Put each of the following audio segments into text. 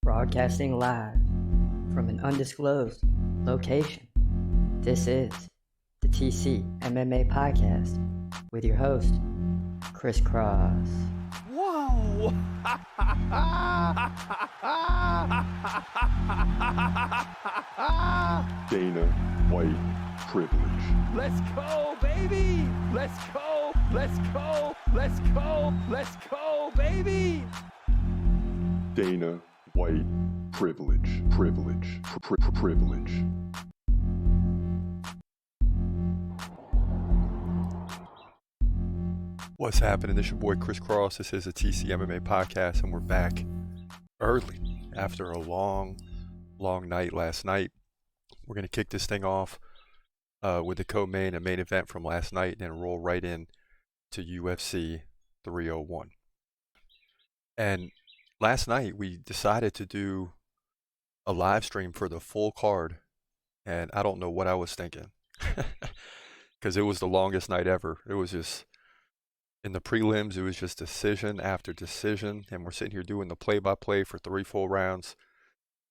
broadcasting live from an undisclosed location. This is the TCMMA podcast with your host, Chris Cross. Whoa! Dana White privilege. Let's go, baby! Let's go! Let's go! Let's go! Let's go, baby! Dana White privilege. Privilege. What's happening? This is your boy Chris Cross. This is a TCMMA podcast, and we're back early after a long night last night. We're going to kick this thing off with the co-main and main event from last night, and then roll right in to UFC 301. And last night we decided to do a live stream for the full card, and I don't know what I was thinking because it was the longest night ever. It was just, in the prelims, it was just decision after decision, and we're sitting here doing the play-by-play for 3 full rounds.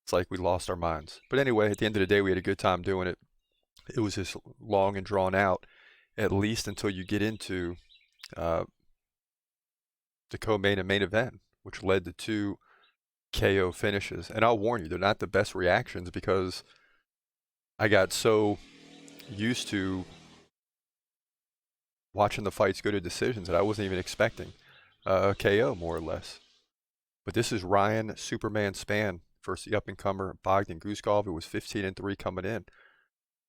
It's like we lost our minds. But anyway, at the end of the day, we had a good time doing it. It was just long and drawn out, at least until you get into the co-main and main event, which led to 2 KO finishes. And I'll warn you, they're not the best reactions because I got so used to watching the fights go to decisions that I wasn't even expecting a KO, more or less. But this is Ryan Superman Spann versus the up-and-comer Bogdan Guskov. It was 15-3 coming in.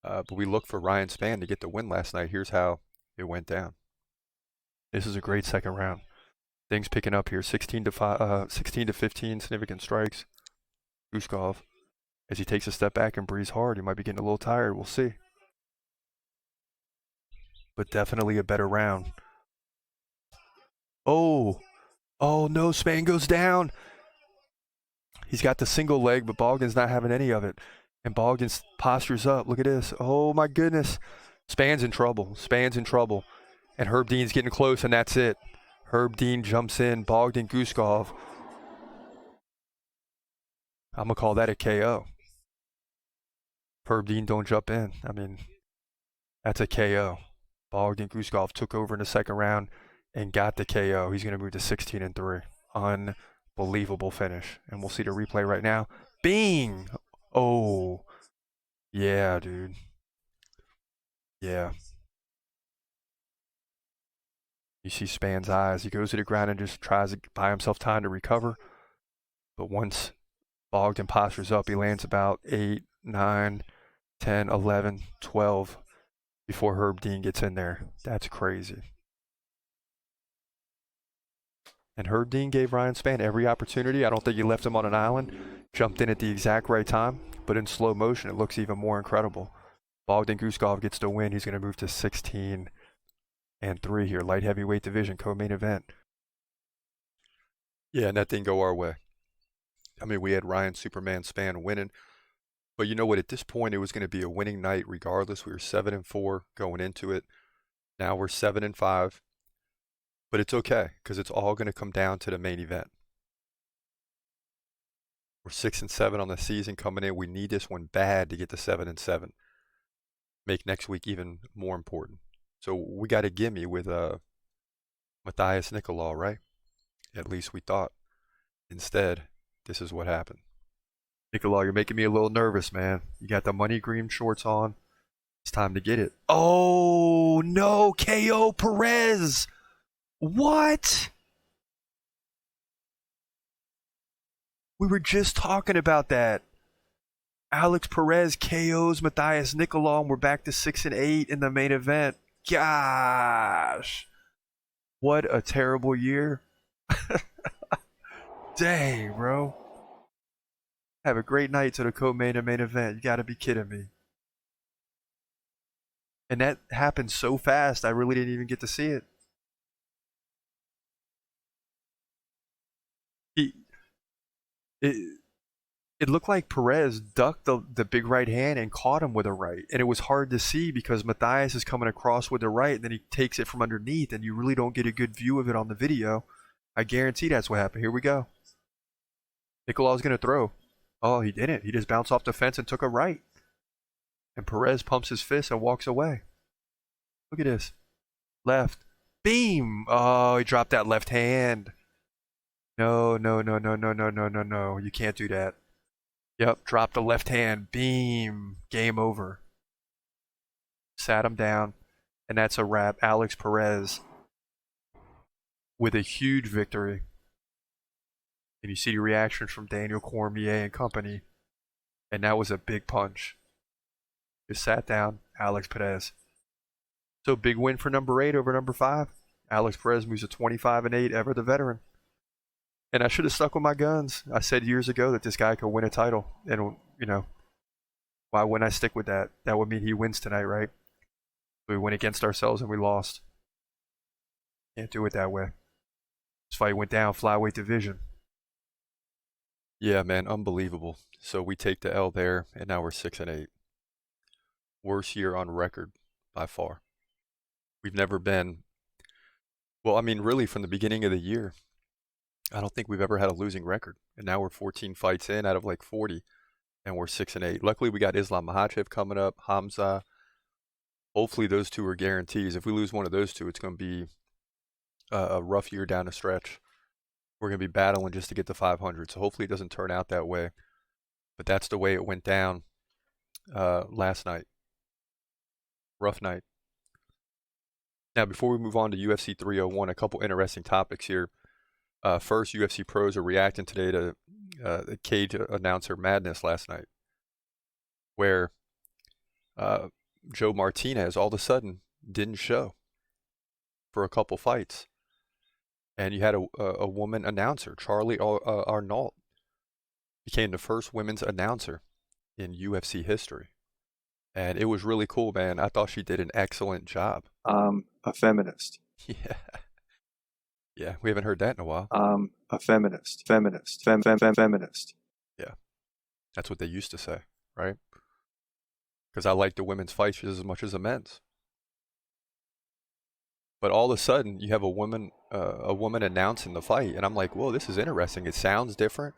But we looked for Ryan Spann to get the win last night. Here's how it went down. This is a great second round. Things picking up here. 16 to 15 significant strikes. Guskov, as he takes a step back and breathes hard, he might be getting a little tired. We'll see. But definitely a better round. Oh no, Spann goes down. He's got the single leg, but Bogdan's not having any of it. And Bogdan postures up. Look at this. Oh my goodness. Spann's in trouble. And Herb Dean's getting close, and that's it. Herb Dean jumps in. Bogdan Guskov. I'm going to call that a KO. Herb Dean don't jump in. I mean, that's a KO. Bogdan Guskov took over in the second round and got the KO. He's going to move to 16-3. Unbelievable finish. And we'll see the replay right now. Bing! Oh, yeah, dude. Yeah. You see Spann's eyes. He goes to the ground and just tries to buy himself time to recover. But once Bogdan postures up, he lands about 8, 9, 10, 11, 12 before Herb Dean gets in there. That's crazy. And Herb Dean gave Ryan Spann every opportunity. I don't think he left him on an island. Jumped in at the exact right time. But in slow motion, it looks even more incredible. Bogdan Guskov gets the win. He's going to move to 16-3 here. Light heavyweight division, co-main event. Yeah, and that didn't go our way. I mean, we had Ryan Superman Spann winning. But you know what? At this point, it was going to be a winning night regardless. We were 7-4 going into it. Now we're 7-5. But it's okay, because it's all going to come down to the main event. We're 6-7 on the season coming in. We need this one bad to get to 7-7. Make next week even more important. So we got a gimme with Matthias Nicolau, right? At least we thought. Instead, this is what happened. Nicolau, you're making me a little nervous, man. You got the money green shorts on. It's time to get it. Oh, no. KO Perez. What? We were just talking about that. Alex Perez KOs Matthias Nicolau, and we're back to 6-8 in the main event. Gosh. What a terrible year. Dang, bro. Have a great night to the co-main and main event. You gotta be kidding me. And that happened so fast, I really didn't even get to see it. It looked like Perez ducked the big right hand and caught him with a right. And it was hard to see because Matthias is coming across with the right, and then he takes it from underneath, and you really don't get a good view of it on the video. I guarantee that's what happened. Here we go. Nicolau was going to throw. Oh, he didn't. He just bounced off the fence and took a right. And Perez pumps his fist and walks away. Look at this. Left. Beam. Oh, he dropped that left hand. No. You can't do that. Yep, drop the left hand. Beam. Game over. Sat him down. And that's a wrap. Alex Perez with a huge victory. And you see the reaction from Daniel Cormier and company. And that was a big punch. Just sat down. Alex Perez. So big win for number 8 over number 5. Alex Perez moves to 25-8, ever the veteran. And I should have stuck with my guns. I said years ago that this guy could win a title. And, you know, why wouldn't I stick with that? That would mean he wins tonight, right? We went against ourselves and we lost. Can't do it that way. This fight went down, flyweight division. Yeah, man, unbelievable. So we take the L there, and now we're 6-8. Worst year on record by far. We've never been, well, I mean, really from the beginning of the year, I don't think we've ever had a losing record. And now we're 14 fights in out of like 40, and we're 6-8. Luckily, we got Islam Makhachev coming up, Hamza. Hopefully, those two are guarantees. If we lose one of those two, it's going to be a rough year down the stretch. We're going to be battling just to get to 500. So hopefully, it doesn't turn out that way. But that's the way it went down last night. Rough night. Now, before we move on to UFC 301, a couple interesting topics here. First, UFC pros are reacting today to the cage announcer madness last night, where Joe Martinez all of a sudden didn't show for a couple fights. And you had a woman announcer, Charlie Arnault, became the first women's announcer in UFC history. And it was really cool, man. I thought she did an excellent job. A feminist. Yeah. Yeah, we haven't heard that in a while. A feminist. Feminist. Yeah. That's what they used to say, right? Because I like the women's fights just as much as the men's. But all of a sudden, you have a woman announcing the fight, and I'm like, whoa, this is interesting. It sounds different.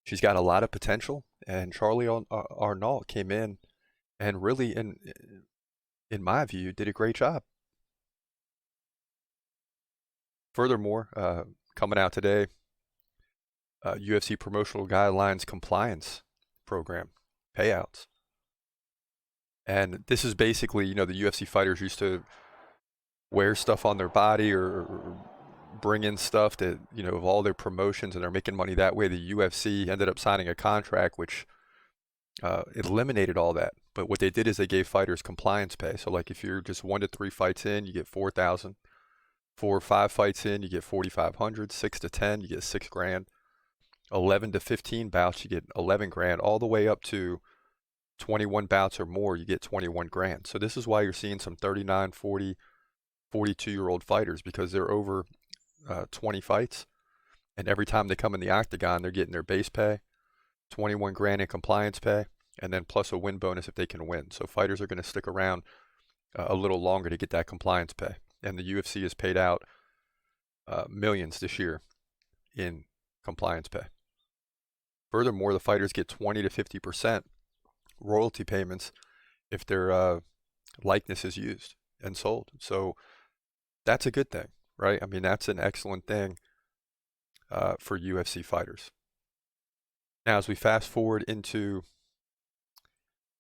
She's got a lot of potential, and Charlie Arnault came in and really, in my view, did a great job. Furthermore, coming out today, UFC Promotional Guidelines Compliance Program, payouts. And this is basically, you know, the UFC fighters used to wear stuff on their body or bring in stuff that, you know, of all their promotions, and they're making money that way. The UFC ended up signing a contract which eliminated all that. But what they did is they gave fighters compliance pay. So like if you're just 1 to 3 fights in, you get $4,000. 4 or 5 fights in, you get $4,500. 6 to 10, you get $6,000. 11 to 15 bouts, you get $11,000. All the way up to 21 bouts or more, you get $21,000. So this is why you're seeing some 39, 40, 42-year-old fighters, because they're over 20 fights, and every time they come in the octagon, they're getting their base pay, $21,000 in compliance pay, and then plus a win bonus if they can win. So fighters are going to stick around a little longer to get that compliance pay. And the UFC has paid out millions this year in compliance pay. Furthermore, the fighters get 20 to 50% royalty payments if their likeness is used and sold. So that's a good thing, right? I mean, that's an excellent thing for UFC fighters. Now, as we fast forward into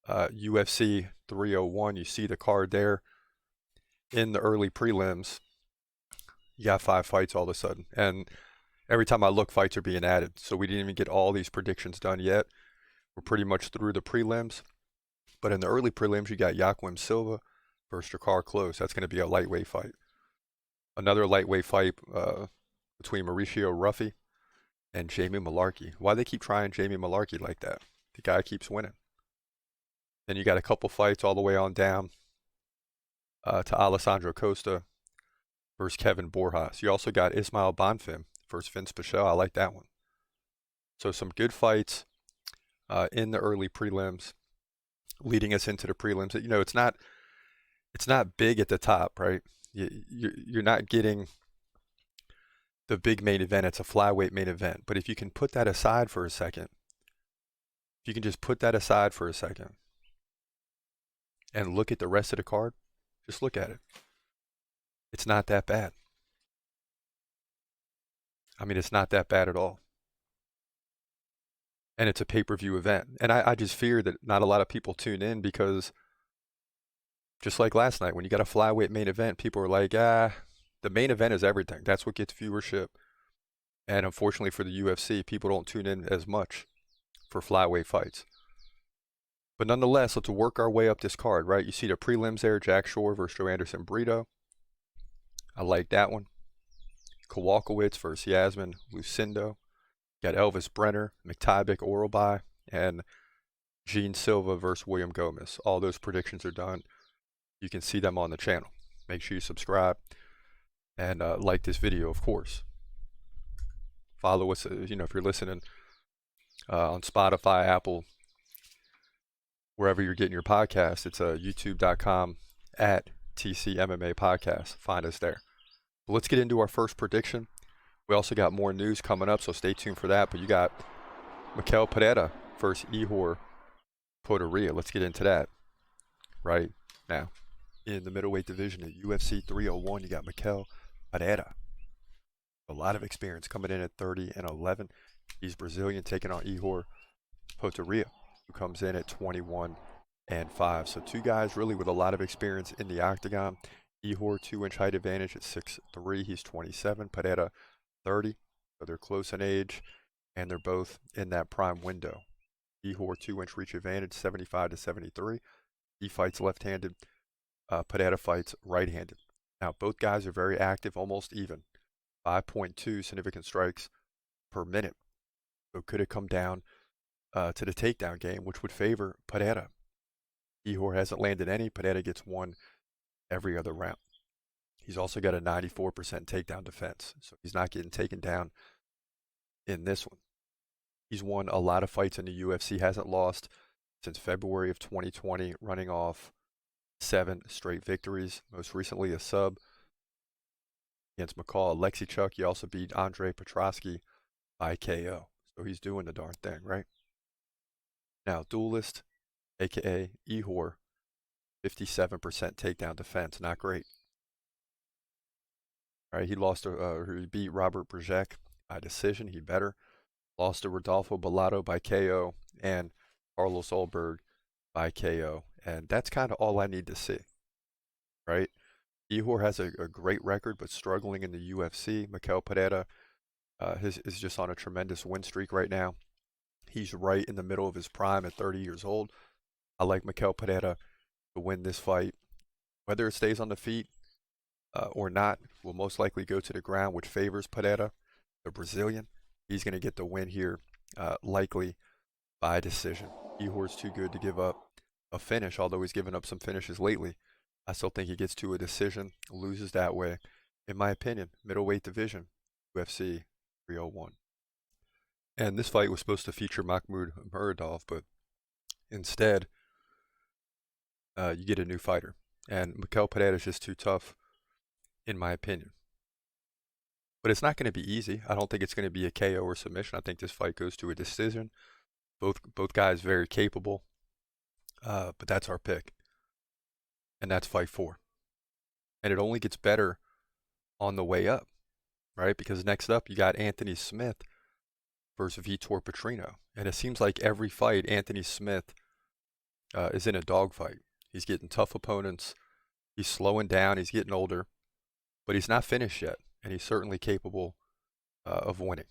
UFC 301, you see the card there. In the early prelims, you got 5 fights all of a sudden. And every time I look, fights are being added. So we didn't even get all these predictions done yet. We're pretty much through the prelims. But in the early prelims, you got Joaquim Silva versus Drakkar Klose. That's going to be a lightweight fight. Another lightweight fight between Mauricio Ruffy and Jamie Malarkey. Why they keep trying Jamie Malarkey like that? The guy keeps winning. Then you got a couple fights all the way on down to Alessandro Costa versus Kevin Borjas. You also got Ismail Bonfim versus Vince Pichel. I like that one. So some good fights in the early prelims, leading us into the prelims. You know, it's not big at the top, right? You're not getting the big main event. It's a flyweight main event. But if you can put that aside for a second, if you can just put that aside for a second and look at the rest of the card, just look at it. It's not that bad. I mean, it's not that bad at all. And it's a pay-per-view event. And I just fear that not a lot of people tune in because just like last night, when you got a flyweight main event, people are like, the main event is everything. That's what gets viewership. And unfortunately for the UFC, people don't tune in as much for flyweight fights. But nonetheless, let's work our way up this card, right? You see the prelims there, Jack Shore versus Joe Anderson Brito. I like that one. Kowalkiewicz versus Yasmin Lucindo. Got Elvis Brenner, McTybick Oralby, and Gene Silva versus William Gomez. All those predictions are done. You can see them on the channel. Make sure you subscribe and like this video, of course. Follow us, if you're listening on Spotify, Apple, wherever you're getting your podcast. It's youtube.com at TCMMA podcast. Find us there. But let's get into our first prediction. We also got more news coming up, so stay tuned for that. But you got Mikel Pereira versus Ihor Potieria. Let's get into that right now. In the middleweight division at UFC 301, you got Mikel Pereira. A lot of experience coming in at 30-11. He's Brazilian, taking on Ihor Potieria, who comes in at 21-5. So two guys really with a lot of experience in the octagon. Ihor, 2-inch height advantage at 6'3". He's 27. Pereira, 30. So they're close in age, and they're both in that prime window. Ihor, 2-inch reach advantage, 75-73. He fights left-handed. Pereira fights right-handed. Now, both guys are very active, almost even. 5.2 significant strikes per minute. So could it come down to the takedown game, which would favor Pereira? Ihor hasn't landed any. Pereira gets one every other round. He's also got a 94% takedown defense, so he's not getting taken down in this one. He's won a lot of fights in the UFC, hasn't lost since February of 2020, running off 7 straight victories, most recently a sub against McCall Alexichuk. He also beat Andre Petrosky by KO, so he's doing the darn thing, right? Now, Duelist, a.k.a. Ihor, 57% takedown defense, not great. All right, he beat Robert Brzezinski by decision. He better. Lost to Rodolfo Bellato by KO and Carlos Ulberg by KO. And that's kind of all I need to see, right? Ihor has a great record, but struggling in the UFC. Mikel Pereira is just on a tremendous win streak right now. He's right in the middle of his prime at 30 years old. I like Mikel Pereira to win this fight. Whether it stays on the feet or not, will most likely go to the ground, which favors Pereira, the Brazilian. He's going to get the win here, likely by decision. Ihor's too good to give up a finish, although he's given up some finishes lately. I still think he gets to a decision, loses that way. In my opinion, middleweight division, UFC 301. And this fight was supposed to feature Mahmoud Muradov, but instead, you get a new fighter. And Mikel Pereira is just too tough, in my opinion. But it's not going to be easy. I don't think it's going to be a KO or submission. I think this fight goes to a decision. Both guys very capable. But that's our pick. And that's fight 4. And it only gets better on the way up, right? Because next up, you got Anthony Smith versus Vitor Petrino. And it seems like every fight, Anthony Smith is in a dogfight. He's getting tough opponents. He's slowing down. He's getting older. But he's not finished yet. And he's certainly capable of winning.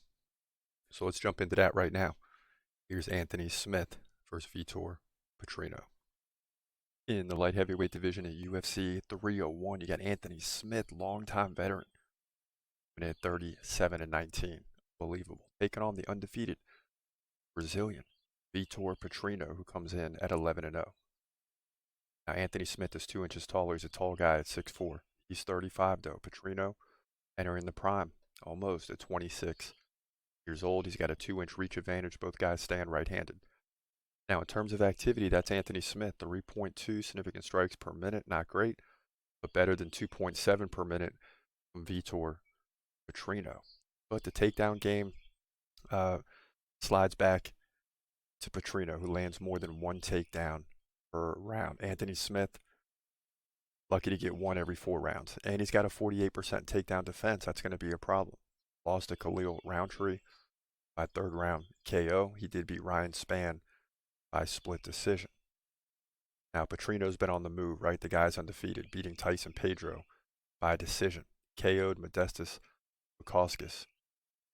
So let's jump into that right now. Here's Anthony Smith versus Vitor Petrino. In the light heavyweight division at UFC 301, you got Anthony Smith, longtime veteran, at 37-19. Unbelievable. Taking on the undefeated Brazilian Vitor Petrino, who comes in at 11-0. Now, Anthony Smith is 2 inches taller. He's a tall guy at 6'4". He's 35, though. Petrino entering the prime, almost at 26 years old. He's got a 2-inch reach advantage. Both guys stand right-handed. Now, in terms of activity, that's Anthony Smith, 3.2 significant strikes per minute. Not great, but better than 2.7 per minute from Vitor Petrino. But the takedown game slides back to Petrino, who lands more than one takedown per round. Anthony Smith, lucky to get one every 4 rounds. And he's got a 48% takedown defense. That's going to be a problem. Lost to Khalil Roundtree by 3rd round KO. He did beat Ryan Spann by split decision. Now, Petrino's been on the move, right? The guy's undefeated, beating Tyson Pedro by decision. KO'd Modestas Bukauskas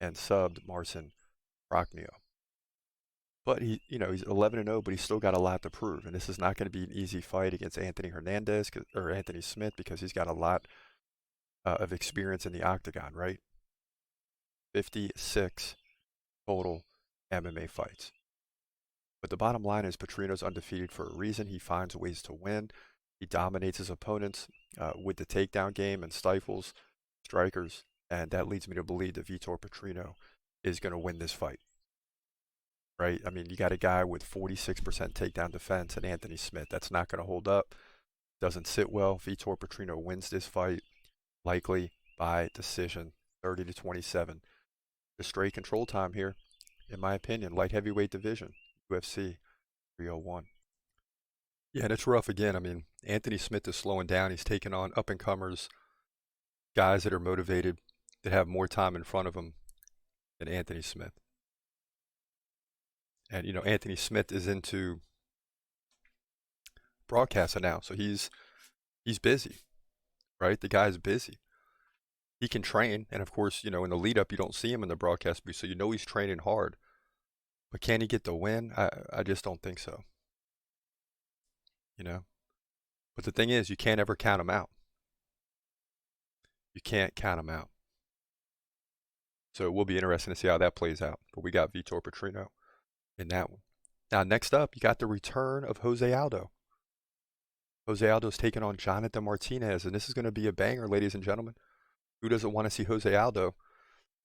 and subbed Marcin Prokhnio. But he's 11-0, but he's still got a lot to prove. And this is not going to be an easy fight against Anthony Smith, because he's got a lot of experience in the octagon, right? 56 total MMA fights. But the bottom line is Petrino's undefeated for a reason. He finds ways to win. He dominates his opponents with the takedown game and stifles strikers. And that leads me to believe that Vitor Petrino is going to win this fight. Right? I mean, you got a guy with 46% takedown defense and Anthony Smith. That's not going to hold up. Doesn't sit well. Vitor Petrino wins this fight, likely by decision, 30-27. The straight control time here, in my opinion, light heavyweight division, UFC 301. Yeah, and it's rough again. I mean, Anthony Smith is slowing down. He's taking on up-and-comers, guys that are motivated, that have more time in front of them than Anthony Smith. And, Anthony Smith is into broadcasting now, so he's busy, right? The guy's busy. He can train, and of course, in the lead-up, you don't see him in the broadcast booth, so he's training hard. But can he get the win? I just don't think so. But the thing is, you can't ever count him out. You can't count him out. So it will be interesting to see how that plays out. But we got Vitor Petrino in that one. Now, next up, you got the return of Jose Aldo. Jose Aldo's taking on Jonathan Martinez, and this is going to be a banger, ladies and gentlemen. Who doesn't want to see Jose Aldo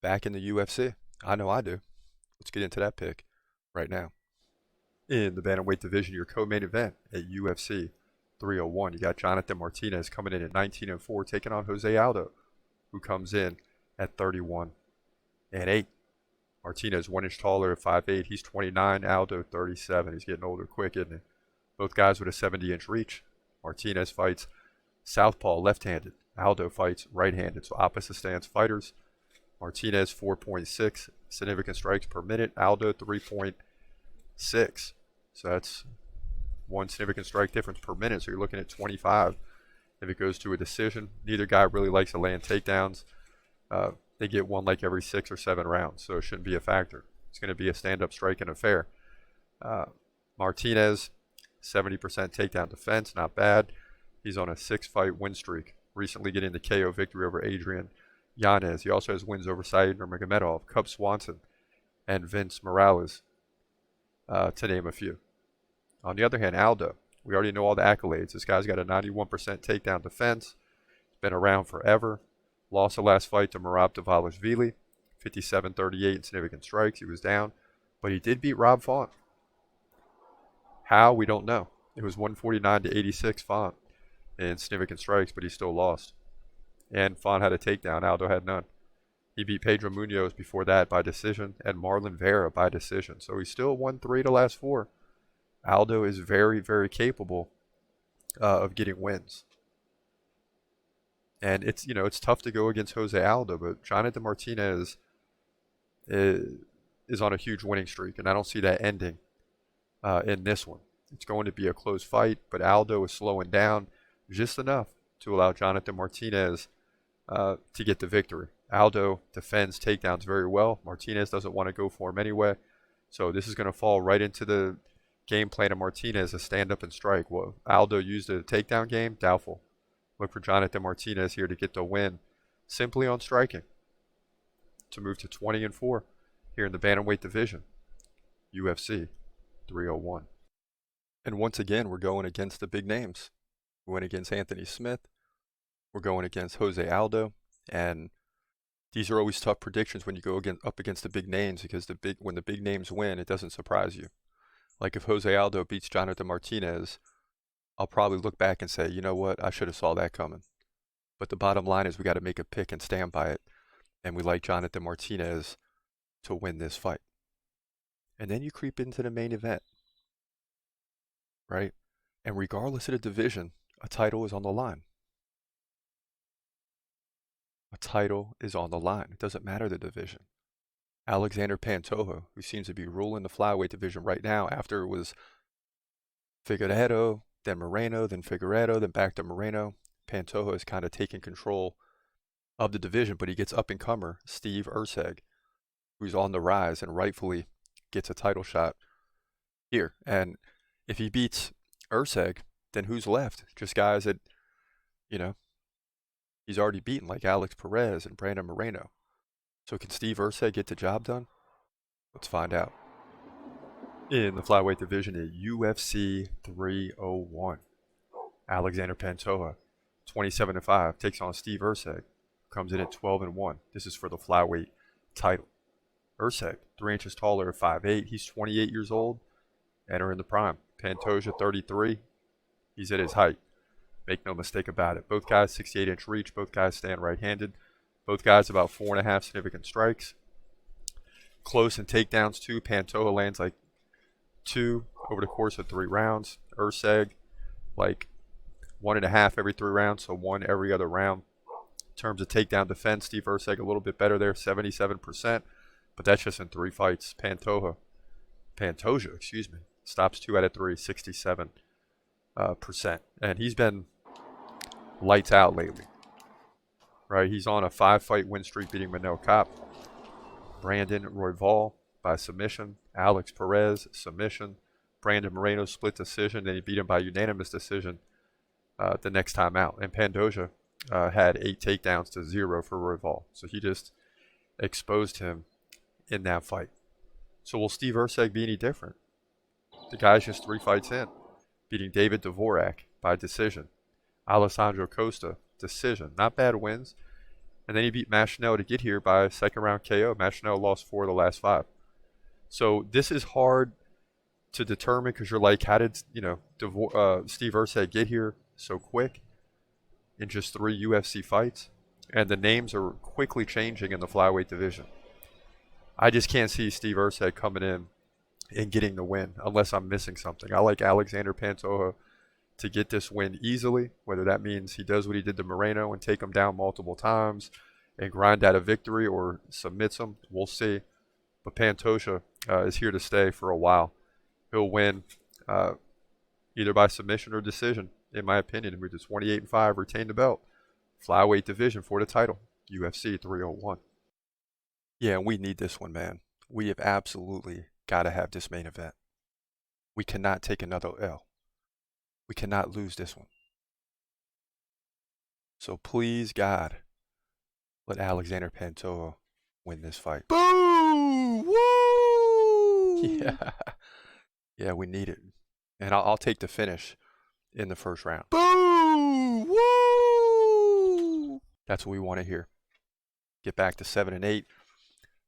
back in the UFC? I know I do. Let's get into that pick right now. In the bantamweight division, your co-main event at UFC 301, you got Jonathan Martinez coming in at 19-4, taking on Jose Aldo, who comes in at 31-8. Martinez 1 inch taller at 5'8". He's 29. Aldo 37. He's getting older quick, isn't he? Both guys with a 70-inch reach. Martinez fights southpaw, left-handed. Aldo fights right-handed, so opposite stance fighters. Martinez 4.6 significant strikes per minute. Aldo 3.6. So that's 1 significant strike difference per minute. So you're looking at 25 if it goes to a decision. Neither guy really likes to land takedowns. They get one like every 6 or 7 rounds, so it shouldn't be a factor. It's going to be a stand-up striking affair. Martinez, 70% takedown defense, not bad. He's on a 6-fight win streak, recently getting the KO victory over Adrian Yanez. He also has wins over Said Nurmagomedov, Cub Swanson, and Vince Morales, to name a few. On the other hand, Aldo, we already know all the accolades. This guy's got a 91% takedown defense. He's been around forever. Lost the last fight to Merab Dvalishvili, 57-38 in significant strikes. He was down, but he did beat Rob Font. How? We don't know. It was 149-86 Font in significant strikes, but he still lost. And Font had a takedown. Aldo had none. He beat Pedro Munoz before that by decision and Marlon Vera by decision. So he still won 3 to last 4. Aldo is very, very capable of getting wins. And it's tough to go against Jose Aldo, but Jonathan Martinez is on a huge winning streak, and I don't see that ending in this one. It's going to be a close fight, but Aldo is slowing down just enough to allow Jonathan Martinez to get the victory. Aldo defends takedowns very well. Martinez doesn't want to go for him anyway. So this is going to fall right into the game plan of Martinez to stand up and strike. Well, Aldo used a takedown game, doubtful. Look for Jonathan Martinez here to get the win simply on striking to move to 20-4 here in the bantamweight division, UFC 301. And once again, we're going against the big names. We went against Anthony Smith. We're going against Jose Aldo. And these are always tough predictions when you go up against the big names, because when the big names win, it doesn't surprise you. Like if Jose Aldo beats Jonathan Martinez, I'll probably look back and say, you know what, I should have saw that coming. But the bottom line is we got to make a pick and stand by it. and we like Jonathan Martinez to win this fight. And then you creep into the main event, right? And regardless of the division, a title is on the line. A title is on the line. It doesn't matter the division. Alexandre Pantoja, who seems to be ruling the flyweight division right now after it was Figueiredo, then Moreno, then Figueiredo, then back to Moreno. Pantoja is kind of taking control of the division, but he gets up-and-comer Steve Erceg, who's on the rise and rightfully gets a title shot here. And if he beats Erceg, then who's left? Just guys that, you know, he's already beaten, like Alex Perez and Brandon Moreno. So can Steve Erceg get the job done? Let's find out. In the flyweight division at UFC 301, Alexandre Pantoja, 27-5, takes on Steve Erceg, comes in at 12-1. This is for the flyweight title. Erceg, 3 inches taller at 5'8". He's 28 years old, entering the prime. Pantoja, 33. He's at his height. Make no mistake about it. Both guys 68-inch reach. Both guys stand right-handed. Both guys about 4.5 significant strikes. Close in takedowns too. Pantoja lands like 2 over the course of 3 rounds. Erceg like 1.5 every 3 rounds, so 1 every other round. In terms of takedown defense, Steve Erceg a little bit better there, 77%, but that's just in 3 fights. Pantoja, stops 2 out of 3, 67%. And he's been lights out lately, right? He's on a 5-fight win streak, beating Manel Kape, Brandon Royval by submission, Alex Perez submission, Brandon Moreno split decision, then he beat him by unanimous decision the next time out. And Pantoja had 8 takedowns to 0 for Royval, so he just exposed him in that fight. So will Steve Erceg be any different? The guy's just 3 fights in, beating David Dvorak by decision, Alessandro Costa decision, not bad wins. And then he beat Machinel to get here by a 2nd round KO. Machinel lost 4 of the last 5. So this is hard to determine because you're like, how did Steve Erceg get here so quick in just 3 UFC fights? And the names are quickly changing in the flyweight division. I just can't see Steve Erceg coming in and getting the win unless I'm missing something. I like Alexandre Pantoja to get this win easily, whether that means he does what he did to Moreno and take him down multiple times and grind out a victory or submits him. We'll see. But Pantoja is here to stay for a while. He'll win either by submission or decision, in my opinion. With his 28-5, retain the belt. Flyweight division for the title, UFC 301. Yeah, we need this one, man. We have absolutely got to have this main event. We cannot take another L. We cannot lose this one. So please, God, let Alexandre Pantoja win this fight. Boo! Woo! Yeah. Yeah, we need it. And I'll take the finish in the first round. Boo! Woo! That's what we want to hear. Get back to 7-8.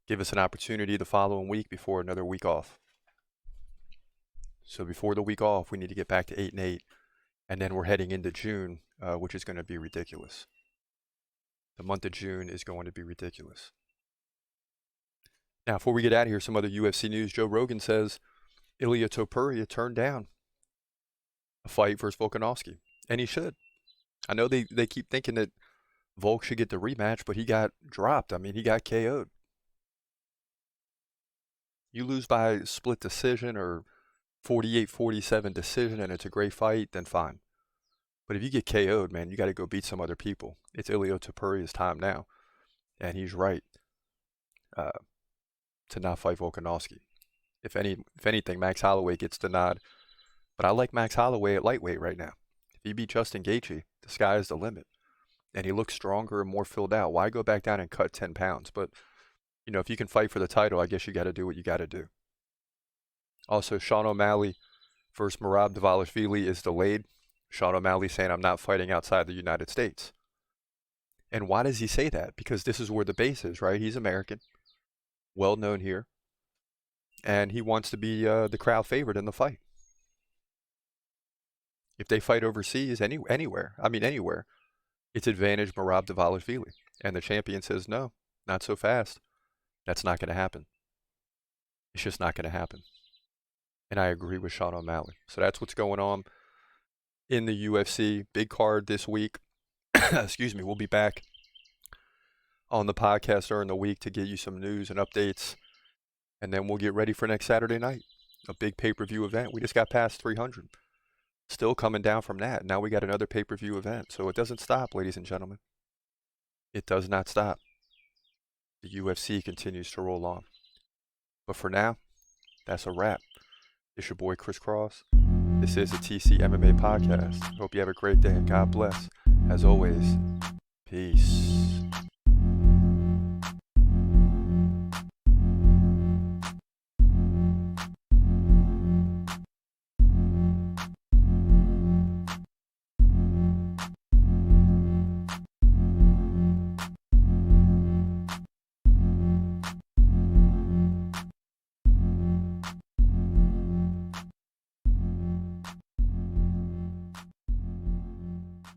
Give us an opportunity the following week before another week off. So before the week off, we need to get back to 8-8. And then we're heading into June, which is going to be ridiculous. The month of June is going to be ridiculous. Now, before we get out of here, some other UFC news. Joe Rogan says Ilia Topuria turned down a fight versus Volkanovski. And he should. I know they keep thinking that Volk should get the rematch, but he got dropped. I mean, he got KO'd. You lose by split decision or 48-47 decision and it's a great fight, then fine. But if you get KO'd, man, you got to go beat some other people. It's Ilia Topuria's time now. And he's right to not fight Volkanovski. If anything, Max Holloway gets the nod. But I like Max Holloway at lightweight right now. If he beat Justin Gaethje, the sky is the limit. And he looks stronger and more filled out. Why go back down and cut 10 pounds? But, you know, if you can fight for the title, I guess you got to do what you got to do. Also, Sean O'Malley versus Merab Dvalishvili is delayed. Sean O'Malley saying, I'm not fighting outside the United States. And why does he say that? Because this is where the base is, right? He's American, well known here. And he wants to be the crowd favorite in the fight. If they fight overseas, anywhere, it's advantage Merab Dvalishvili. And the champion says, no, not so fast. That's not going to happen. It's just not going to happen. And I agree with Sean O'Malley. So that's what's going on in the UFC. Big card this week. Excuse me. We'll be back on the podcast during the week to get you some news and updates. And then we'll get ready for next Saturday night. A big pay-per-view event. We just got past 300. Still coming down from that. Now we got another pay-per-view event. So it doesn't stop, ladies and gentlemen. It does not stop. The UFC continues to roll on. But for now, that's a wrap. It's your boy Chris Cross. This is the TCMMA podcast. Hope you have a great day and God bless. As always, peace.